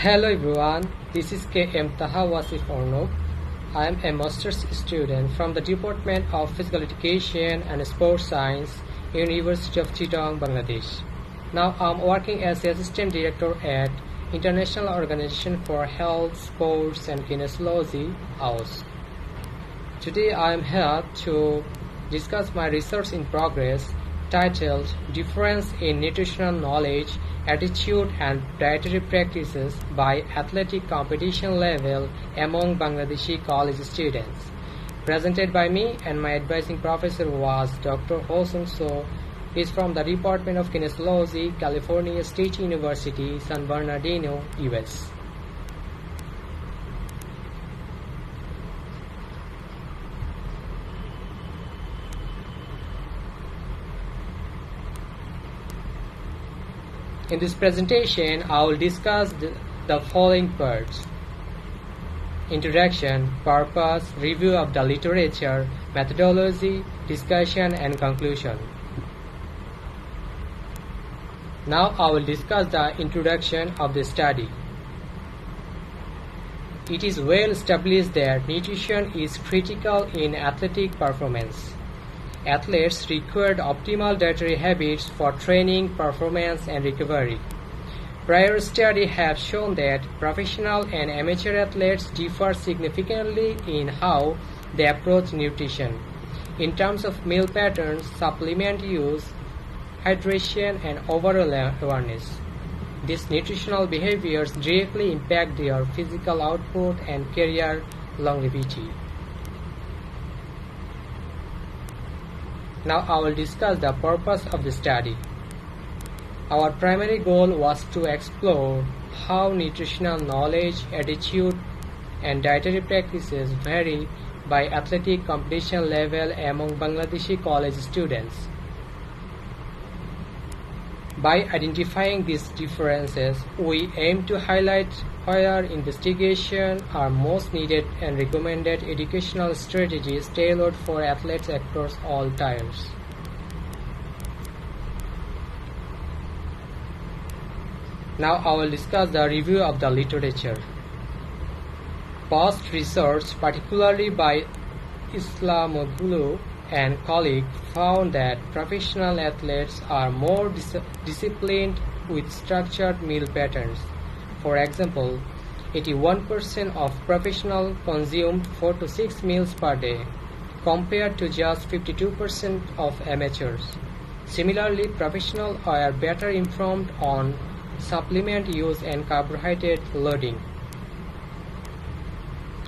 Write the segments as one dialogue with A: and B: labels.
A: Hello everyone, this is KM Owasif Aurnob. I am a master's student from the Department of Physical Education and Sports Science, University of Chittagong, Bangladesh. Now I am working as Assistant Director at International Organization for Health, Sports and Kinesiology, IOHSK. Today I am here to discuss my research in progress titled Difference in Nutritional Knowledge, Attitude and Dietary Practices by Athletic Competition Level among Bangladeshi college students. Presented by me, and my advising professor was Dr. Hosung. He is from the Department of Kinesiology, California State University, San Bernardino, US. In this presentation, I will discuss the following parts: introduction, purpose, review of the literature, methodology, discussion, and conclusion. Now I will discuss the introduction of the study. It is well established that nutrition is critical in athletic performance. Athletes required optimal dietary habits for training, performance, and recovery. Prior studies have shown that professional and amateur athletes differ significantly in how they approach nutrition in terms of meal patterns, supplement use, hydration, and overall awareness. These nutritional behaviors directly impact their physical output and career longevity. Now I will discuss the purpose of the study. Our primary goal was to explore how nutritional knowledge, attitude, and dietary practices vary by athletic competition level among Bangladeshi college students. By identifying these differences, we aim to highlight where investigation are most needed and recommended educational strategies tailored for athletes across all tiers. Now I will discuss the review of the literature. Past research, particularly by Islamoglu and colleagues, found that professional athletes are more disciplined with structured meal patterns. For example, 81% of professionals consumed 4 to 6 meals per day, compared to just 52% of amateurs. Similarly, professionals are better informed on supplement use and carbohydrate loading.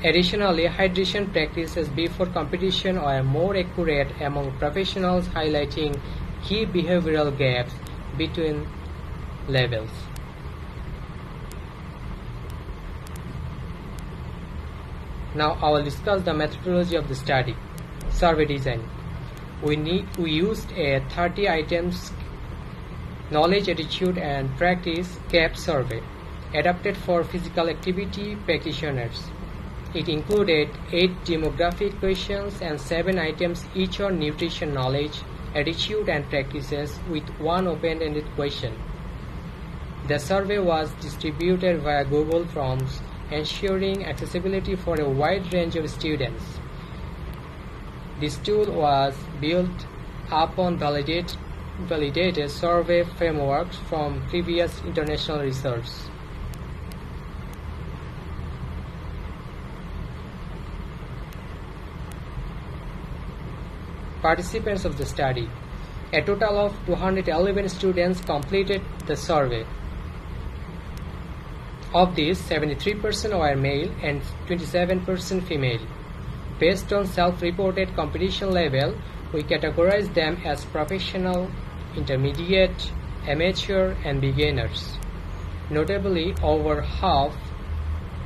A: Additionally, hydration practices before competition are more accurate among professionals, highlighting key behavioral gaps between levels. Now I will discuss the methodology of the study. Survey design. We used a 30 items knowledge, attitude, and practice gap survey adapted for physical activity practitioners. It included 8 demographic questions and 7 items each on nutrition knowledge, attitude, and practices, with 1 open-ended question. The survey was distributed via Google Forms, ensuring accessibility for a wide range of students. This tool was built upon validated survey frameworks from previous international research. Participants of the study. A total of 211 students completed the survey. Of these, 73% were male and 27% female. Based on self-reported competition level, we categorize them as professional, intermediate, amateur, and beginners. Notably, over half,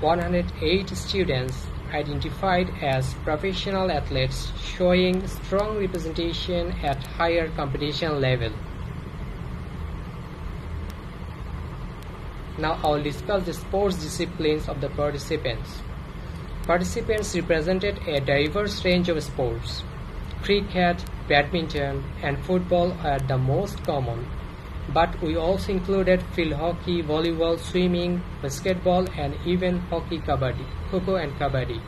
A: 108 students, identified as professional athletes, showing strong representation at higher competition level. Now I will discuss the sports disciplines of the participants. Participants represented a diverse range of sports. Cricket, badminton, and football are the most common. but we also included field hockey, volleyball, swimming, basketball, and even Kho-Kho and kabaddi.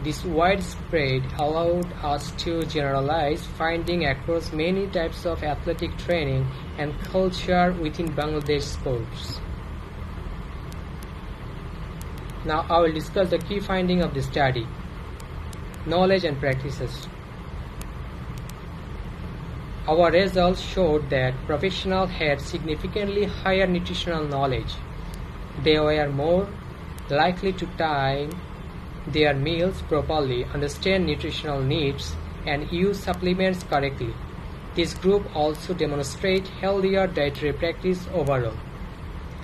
A: This widespread allowed us to generalize finding across many types of athletic training and culture within Bangladesh sports. Now I will discuss the key finding of the study. Knowledge and practices. Our results showed that professionals had significantly higher nutritional knowledge. They were more likely to time their meals properly, understand nutritional needs, and use supplements correctly. This group also demonstrates healthier dietary practice overall.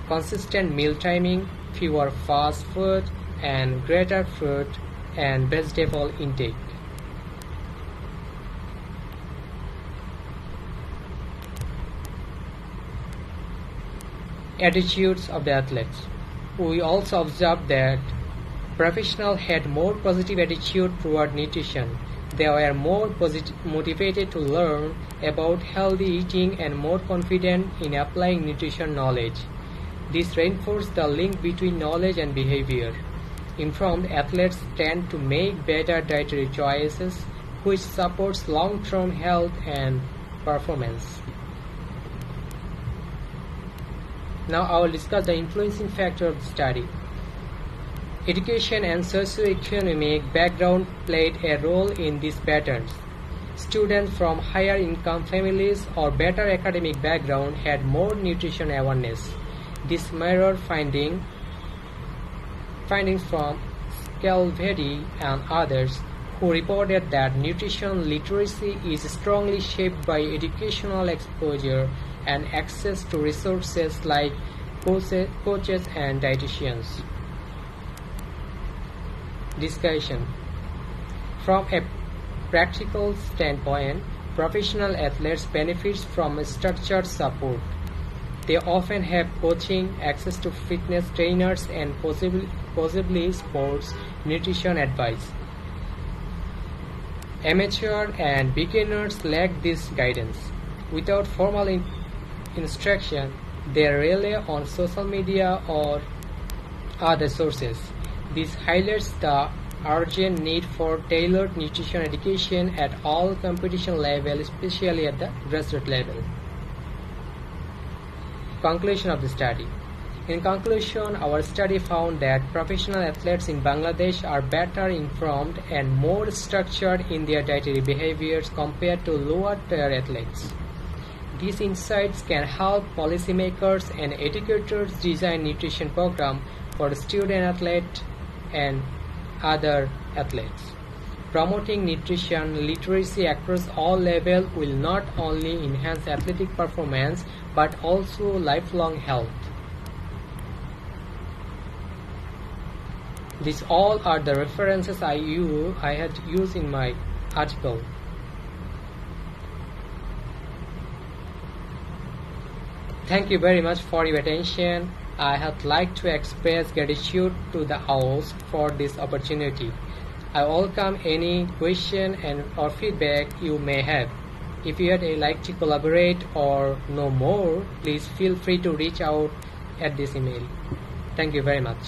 A: Consistent meal timing, fewer fast food, and greater fruit and vegetable intake. Attitudes of the athletes. We also observed that professionals had more positive attitude toward nutrition. They were more motivated to learn about healthy eating and more confident in applying nutrition knowledge. This reinforced the link between knowledge and behavior. Informed athletes tend to make better dietary choices, which supports long-term health and performance. Now I will discuss the influencing factor of the study. Education and socioeconomic background played a role in these patterns. Students from higher income families or better academic background had more nutrition awareness. This mirrored findings from Scalvedi and others, who reported that nutrition literacy is strongly shaped by educational exposure and access to resources like coaches and dietitians. Discussion. From a practical standpoint, professional athletes benefit from structured support. They often have coaching, access to fitness trainers, and possibly sports nutrition advice. Amateur and beginners lack this guidance. Without formal instruction, they rely on social media or other sources. This highlights the urgent need for tailored nutrition education at all competition levels, especially at the grassroots level. Conclusion of the study. In conclusion, our study found that professional athletes in Bangladesh are better informed and more structured in their dietary behaviors compared to lower-tier athletes. These insights can help policymakers and educators design nutrition programs for student athletes and other athletes. Promoting nutrition literacy across all levels will not only enhance athletic performance but also lifelong health. These all are the references I had used in my article. Thank you very much for your attention. I had like to express gratitude to the IOHSK for this opportunity. I welcome any question or feedback you may have. If you would like to collaborate or know more, please feel free to reach out at this email. Thank you very much.